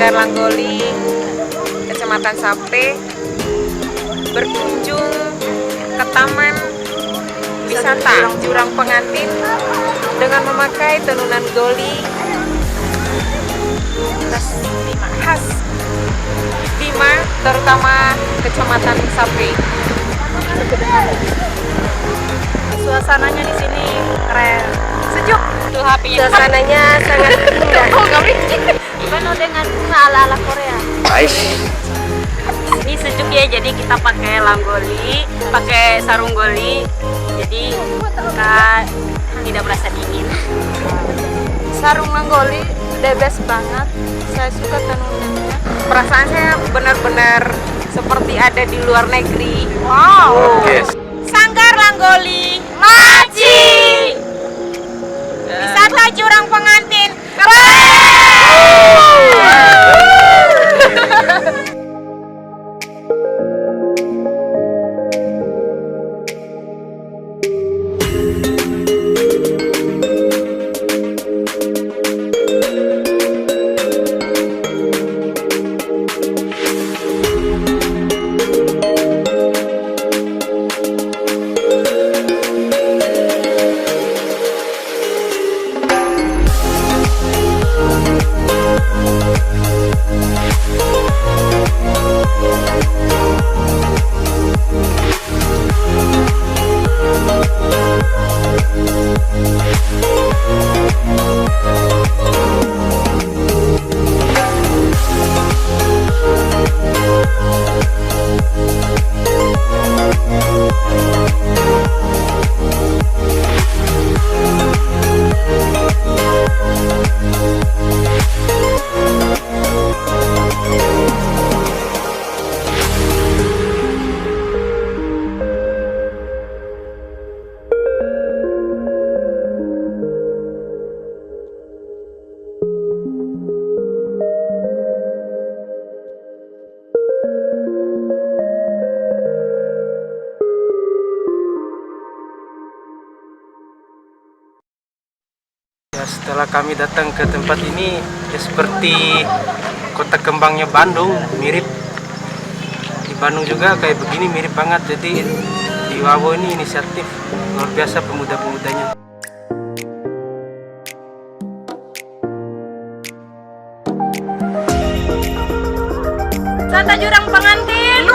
Sanggar Langgoli, Kecamatan Sape, berkunjung ke Taman Wisata Jurang Pengantin dengan memakai tenunan goli khas Bima, terutama Kecamatan Sape. Suasananya di sini keren, sejuk. Suasananya sangat indah. Penuh dengan bunga ala-ala Korea. Ini sejuk ya, jadi kita pakai langgoli, pakai sarung goli, jadi kita tidak merasa dingin. Sarung langgoli the best banget. Saya suka tenunannya. Perasaan saya benar-benar seperti ada di luar negeri. Wow. Yes. Sanggar Langgoli Maci. wisata Jurang Pengantin. Ya, setelah kami datang ke tempat ini, ya seperti kota kembangnya Bandung, mirip. Di Bandung juga kayak begini, mirip banget. Jadi di Wawo ini inisiatif luar biasa pemuda-pemudanya. Wisata Jurang Pengantin.